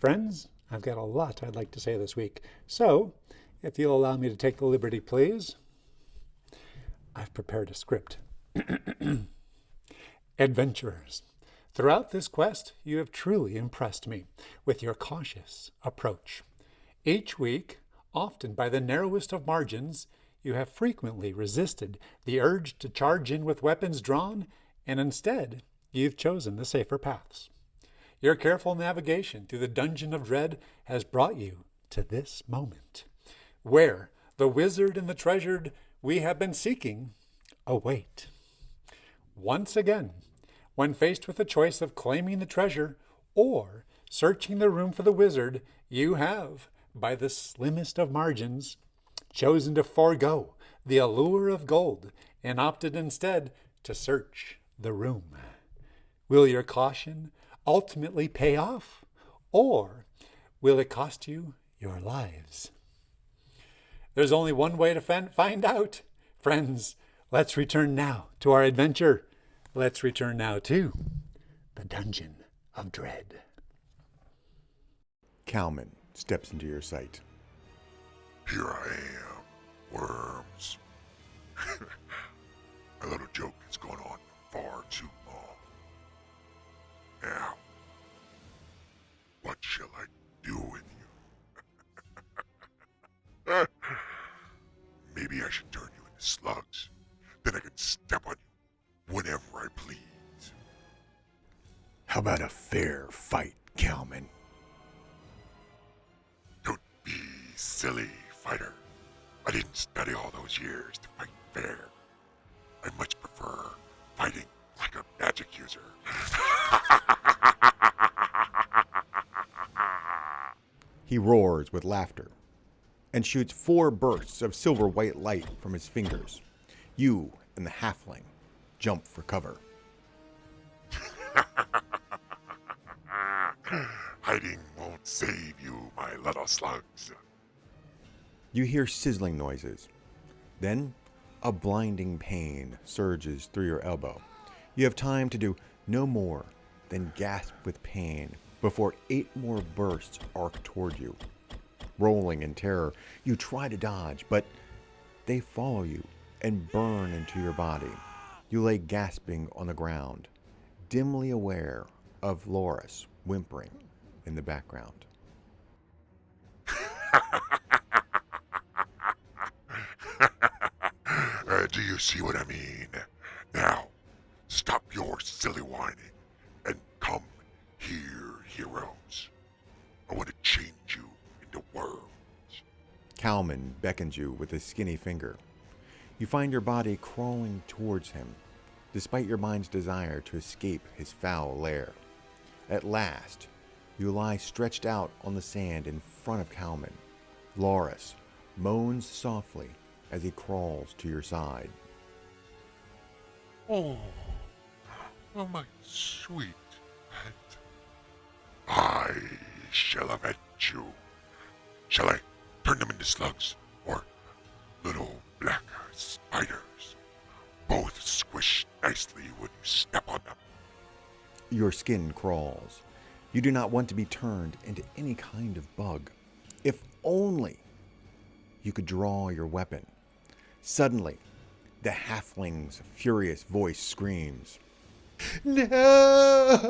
Friends, I've got a lot I'd like to say this week. So, if you'll allow me to take the liberty, please, I've prepared a script. Adventurers, throughout this quest, you have truly impressed me with your cautious approach. Each week, often by the narrowest of margins, you have frequently resisted the urge to charge in with weapons drawn, and instead, you've chosen the safer paths. Your careful navigation through the dungeon of dread has brought you to this moment, where the wizard and the treasured we have been seeking await. Once again, when faced with the choice of claiming the treasure or searching the room for the wizard, you have, by the slimmest of margins, chosen to forego the allure of gold and opted instead to search the room. Will your caution ultimately pay off, or will it cost you your lives? There's only one way to find out. Friends, let's return now to our adventure. Let's return now to the Dungeon of Dread. Kalman steps into your sight. Here I am, worms. A little joke has gone on far too long. Now, what shall I do with you? Maybe I should turn you into slugs. Then I can step on you whenever I please. How about a fair fight, Kalman? Don't be silly, fighter. I didn't study all those years to fight fair. I much prefer fighting like a magic user. He roars with laughter and shoots 4 bursts of silver-white light from his fingers. You and the halfling jump for cover. Hiding won't save you, my little slugs. You hear sizzling noises. Then, a blinding pain surges through your elbow. You have time to do no more than gasp with pain before 8 more bursts arc toward you. Rolling in terror, you try to dodge, but they follow you and burn into your body. You lay gasping on the ground, dimly aware of Loris whimpering in the background. Do you see what I mean? Now, stop your silly whining and come here, heroes. I want to change you into worms. Kalman beckons you with a skinny finger. You find your body crawling towards him, despite your mind's desire to escape his foul lair. At last, you lie stretched out on the sand in front of Kalman. Loris moans softly as he crawls to your side. Oh, my sweet pet. I shall avenge you. Shall I turn them into slugs or little black spiders? Both squish nicely when you step on them. Your skin crawls. You do not want to be turned into any kind of bug. If only you could draw your weapon. Suddenly, the halfling's furious voice screams, "No!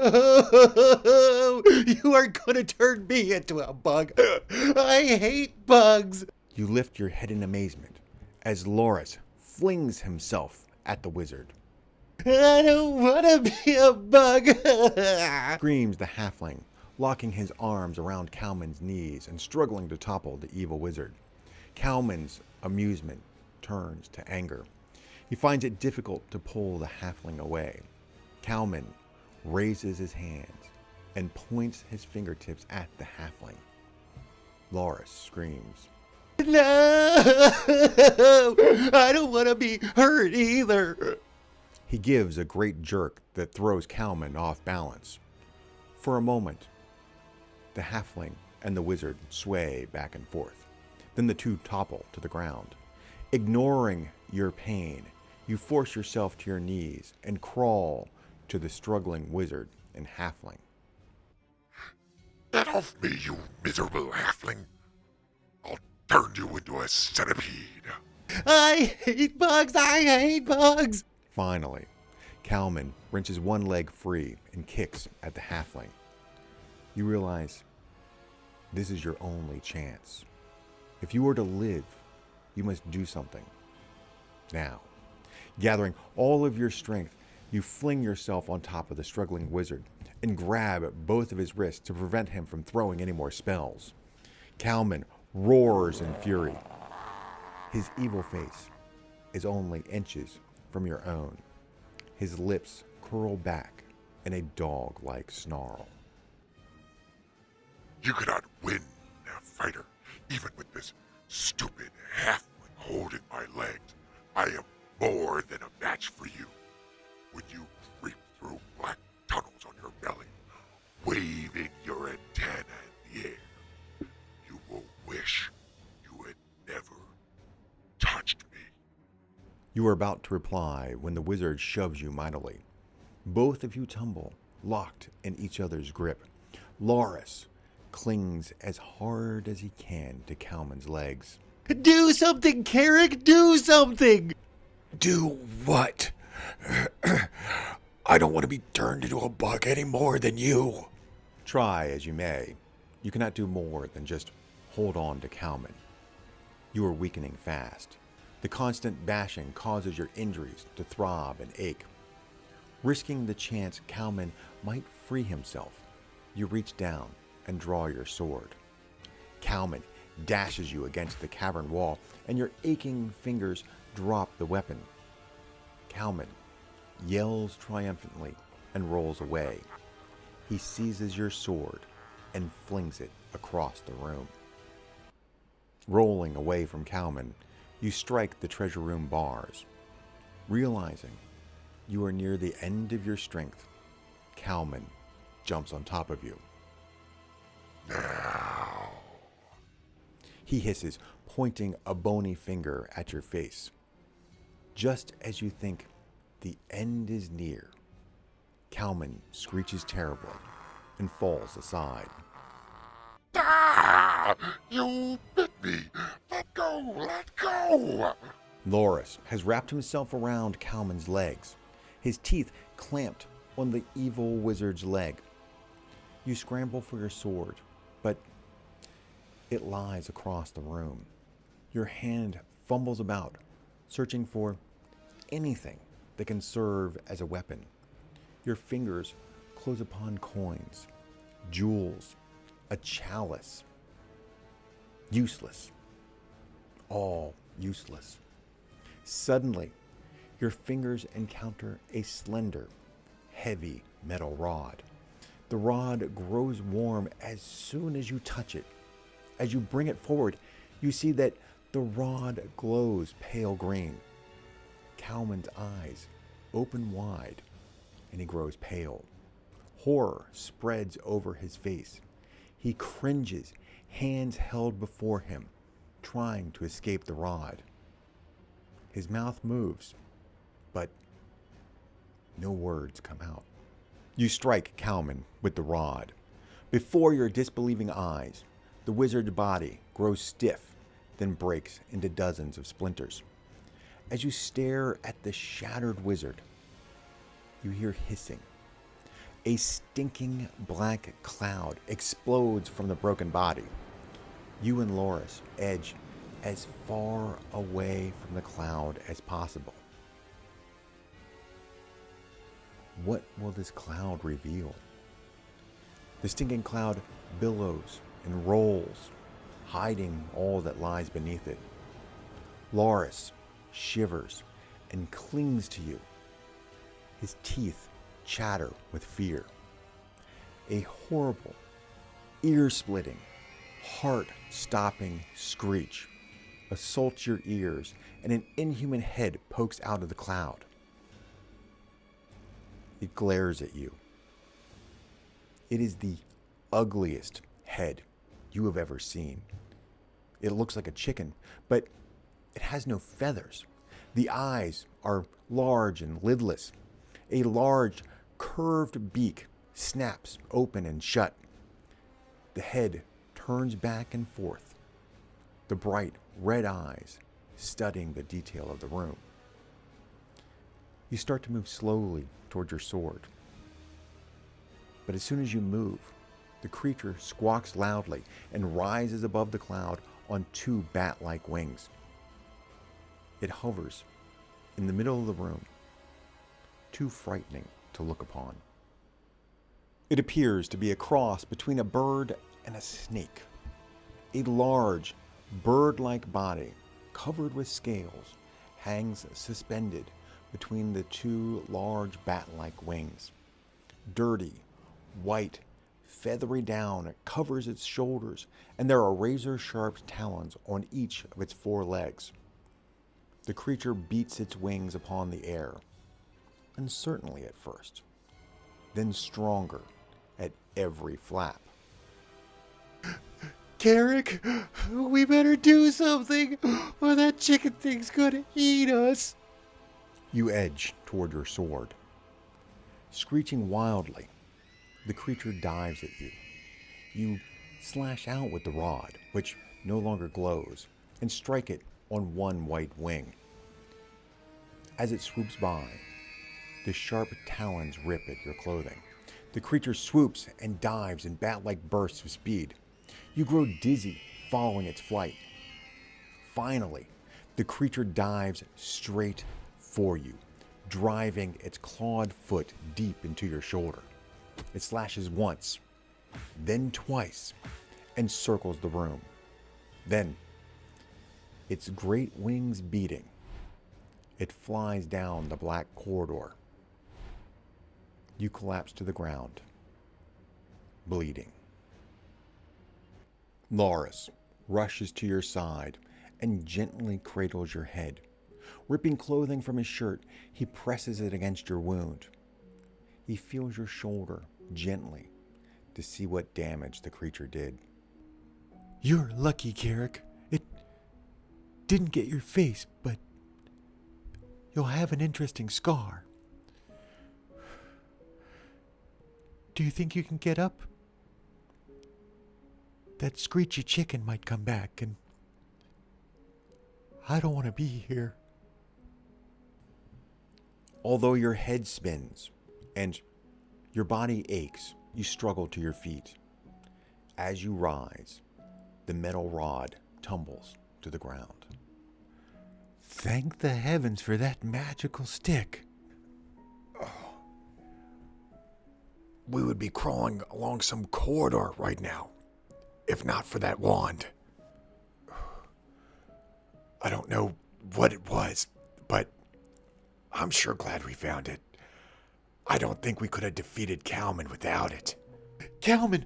You are going to turn me into a bug! I hate bugs!" You lift your head in amazement as Loris flings himself at the wizard. "I don't want to be a bug!" screams the halfling, locking his arms around Kalman's knees and struggling to topple the evil wizard. Kalman's amusement turns to anger. He finds it difficult to pull the halfling away. Kalman raises his hands and points his fingertips at the halfling. Loris screams, "No! I don't want to be hurt either!" He gives a great jerk that throws Kalman off balance. For a moment, the halfling and the wizard sway back and forth. Then the two topple to the ground. Ignoring your pain, you force yourself to your knees and crawl to the struggling wizard and halfling. Get off me, you miserable halfling! I'll turn you into a centipede. I hate bugs! I hate bugs! Finally, Kalman wrenches one leg free and kicks at the halfling. You realize this is your only chance. If you are to live, you must do something. Now, gathering all of your strength, you fling yourself on top of the struggling wizard and grab both of his wrists to prevent him from throwing any more spells. Kalman roars in fury. His evil face is only inches from your own. His lips curl back in a dog-like snarl. You cannot win, fighter, even with this stupid halfling holding my legs. I am more than a match for you. When you creep through black tunnels on your belly, waving your antenna in the air, you will wish you had never touched me. You are about to reply when the wizard shoves you mightily. Both of you tumble, locked in each other's grip. Loris clings as hard as he can to Kalman's legs. Do something, Carrick! Do something! Do what? I don't want to be turned into a bug any more than you. Try as you may, you cannot do more than just hold on to Kalman. You are weakening fast. The constant bashing causes your injuries to throb and ache. Risking the chance Kalman might free himself, you reach down and draw your sword. Kalman dashes you against the cavern wall, and your aching fingers drop the weapon. Kalman yells triumphantly and rolls away. He seizes your sword and flings it across the room. Rolling away from Kalman, you strike the treasure room bars. Realizing you are near the end of your strength, Kalman jumps on top of you. Now. He hisses, pointing a bony finger at your face. Just as you think the end is near, Kalman screeches terribly and falls aside. Ah! You bit me! Let go! Let go! Loris has wrapped himself around Kalman's legs, his teeth clamped on the evil wizard's leg. You scramble for your sword, but it lies across the room. Your hand fumbles about, searching for anything that can serve as a weapon. Your fingers close upon coins, jewels, a chalice. Useless. All useless. Suddenly, your fingers encounter a slender, heavy metal rod. The rod grows warm as soon as you touch it. As you bring it forward, you see that the rod glows pale green. Kalman's eyes open wide, and he grows pale. Horror spreads over his face. He cringes, hands held before him, trying to escape the rod. His mouth moves, but no words come out. You strike Kalman with the rod. Before your disbelieving eyes, the wizard's body grows stiff, then breaks into dozens of splinters. As you stare at the shattered wizard, you hear hissing. A stinking black cloud explodes from the broken body. You and Loris edge as far away from the cloud as possible. What will this cloud reveal? The stinking cloud billows and rolls, hiding all that lies beneath it. Loris shivers and clings to you. His teeth chatter with fear. A horrible, ear-splitting, heart-stopping screech assaults your ears, and an inhuman head pokes out of the cloud. It glares at you. It is the ugliest head you have ever seen. It looks like a chicken, but it has no feathers. The eyes are large and lidless. A large, curved beak snaps open and shut. The head turns back and forth, the bright red eyes studying the detail of the room. You start to move slowly toward your sword. But as soon as you move, the creature squawks loudly and rises above the cloud on two bat-like wings. It hovers in the middle of the room, too frightening to look upon. It appears to be a cross between a bird and a snake. A large, bird-like body, covered with scales, hangs suspended between the two large bat-like wings. Dirty, white, feathery down covers its shoulders, and there are razor-sharp talons on each of its four legs. The creature beats its wings upon the air, uncertainly at first, then stronger at every flap. Carrick, we better do something, or that chicken thing's gonna eat us. You edge toward your sword. Screeching wildly, the creature dives at you. You slash out with the rod, which no longer glows, and strike it on one white wing. As it swoops by, the sharp talons rip at your clothing. The creature swoops and dives in bat-like bursts of speed. You grow dizzy following its flight. Finally, the creature dives straight for you, driving its clawed foot deep into your shoulder. It slashes once, then twice, and circles the room. Then, its great wings beating, it flies down the black corridor. You collapse to the ground, bleeding. Loris rushes to your side and gently cradles your head. Ripping clothing from his shirt, he presses it against your wound. He feels your shoulder gently to see what damage the creature did. You're lucky, Carrick. It didn't get your face, but you'll have an interesting scar. Do you think you can get up? That screechy chicken might come back, and I don't want to be here. Although your head spins and your body aches, you struggle to your feet. As you rise, the metal rod tumbles to the ground. Thank the heavens for that magical stick. We would be crawling along some corridor right now, if not for that wand. I don't know what it was, but I'm sure glad we found it. I don't think we could have defeated Kalman without it. Kalman,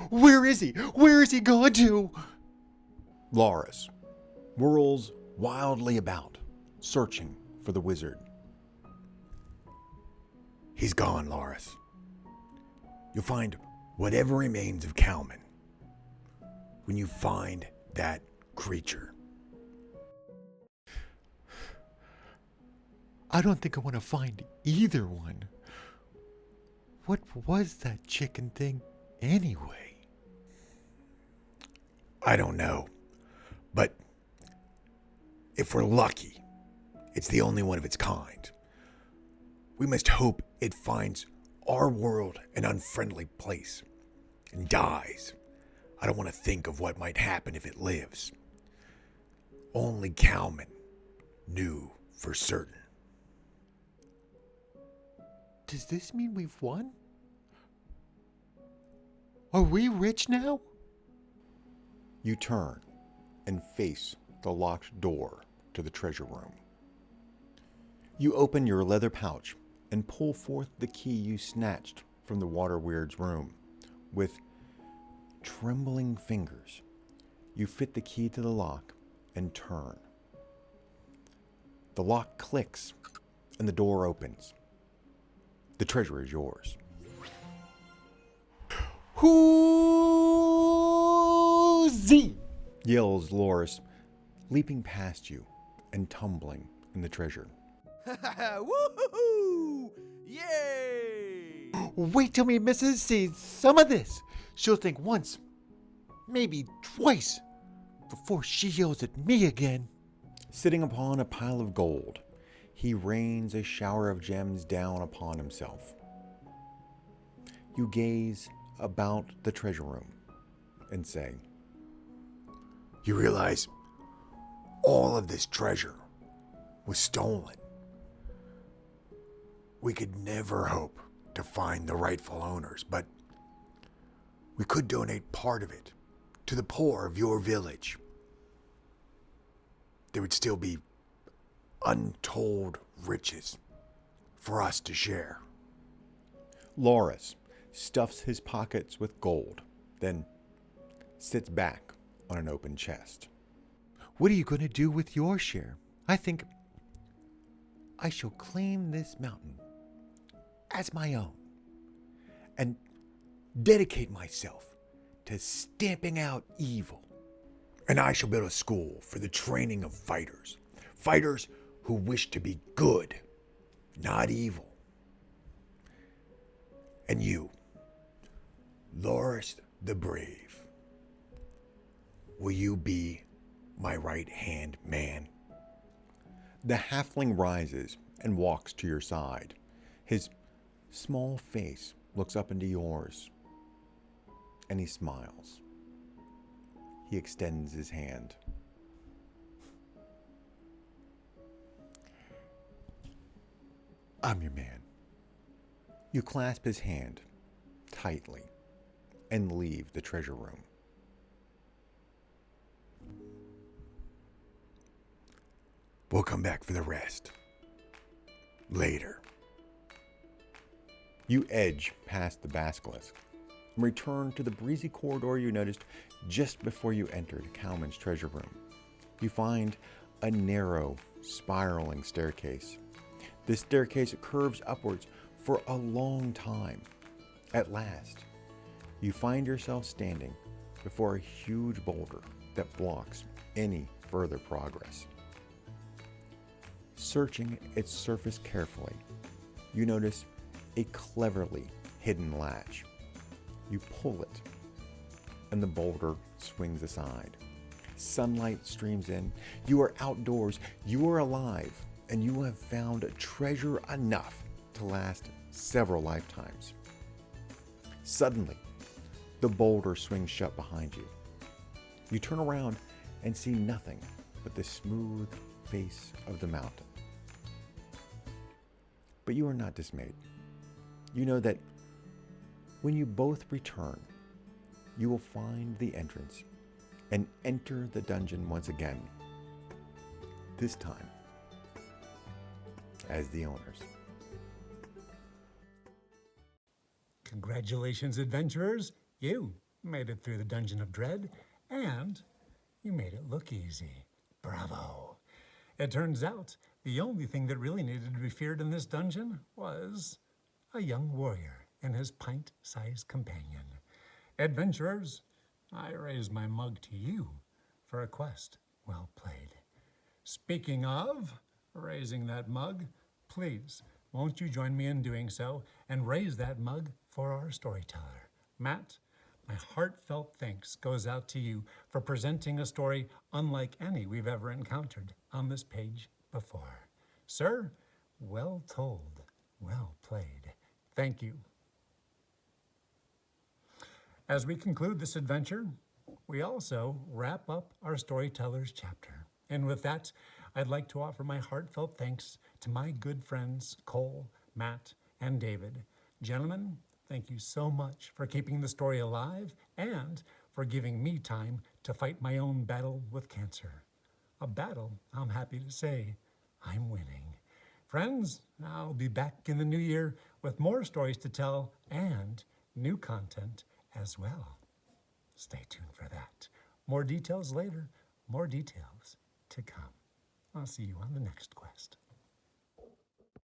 where is he? Where is he gone to? Loris whirls wildly about, searching for the wizard. He's gone, Loris. You'll find whatever remains of Kalman when you find that creature. I don't think I want to find either one. What was that chicken thing anyway? I don't know, but if we're lucky, it's the only one of its kind. We must hope it finds our world an unfriendly place and dies. I don't want to think of what might happen if it lives. Only Kalman knew for certain. Does this mean we've won? Are we rich now? You turn and face the locked door to the treasure room. You open your leather pouch and pull forth the key you snatched from the water weird's room. With trembling fingers, you fit the key to the lock and turn. The lock clicks and the door opens. The treasure is yours. Whoozee! Yells Loris, leaping past you and tumbling in the treasure. Woohoo! Yay! Wait till me missus sees some of this. She'll think once maybe twice, before she yells at me again. Sitting upon a pile of gold, he rains a shower of gems down upon himself. You gaze about the treasure room and say, You realize all of this treasure was stolen. We could never hope to find the rightful owners, but we could donate part of it to the poor of your village. There would still be untold riches for us to share. Loris stuffs his pockets with gold, then sits back on an open chest. What are you going to do with your share? I think I shall claim this mountain as my own and dedicate myself to stamping out evil. And I shall build a school for the training of fighters. Fighters who wish to be good, not evil. And you, Loris the Brave, will you be my right-hand man? The halfling rises and walks to your side. His small face looks up into yours, and he smiles. He extends his hand. I'm your man. You clasp his hand tightly and leave the treasure room. We'll come back for the rest later. You edge past the basilisk and return to the breezy corridor you noticed just before you entered Kalman's treasure room. You find a narrow, spiraling staircase. This staircase curves upwards for a long time. At last, you find yourself standing before a huge boulder that blocks any further progress. Searching its surface carefully, you notice a cleverly hidden latch. You pull it, and the boulder swings aside. Sunlight streams in. You are outdoors. You are alive, and you have found treasure enough to last several lifetimes. Suddenly, the boulder swings shut behind you. You turn around and see nothing but the smooth face of the mountain. But you are not dismayed. You know that when you both return, you will find the entrance and enter the dungeon once again, this time as the owners. Congratulations, adventurers. You made it through the Dungeon of Dread, and you made it look easy. Bravo. It turns out the only thing that really needed to be feared in this dungeon was a young warrior and his pint-sized companion. Adventurers, I raise my mug to you for a quest well played. Speaking of raising that mug, please, won't you join me in doing so and raise that mug for our storyteller? Matt, my heartfelt thanks goes out to you for presenting a story unlike any we've ever encountered on this page before. Sir, well told, well played. Thank you. As we conclude this adventure, we also wrap up our storyteller's chapter. And with that, I'd like to offer my heartfelt thanks to my good friends, Cole, Matt, and David. Gentlemen, thank you so much for keeping the story alive and for giving me time to fight my own battle with cancer. A battle, I'm happy to say, I'm winning. Friends, I'll be back in the new year with more stories to tell and new content as well. Stay tuned for that. More details later, more details to come. I'll see you on the next quest.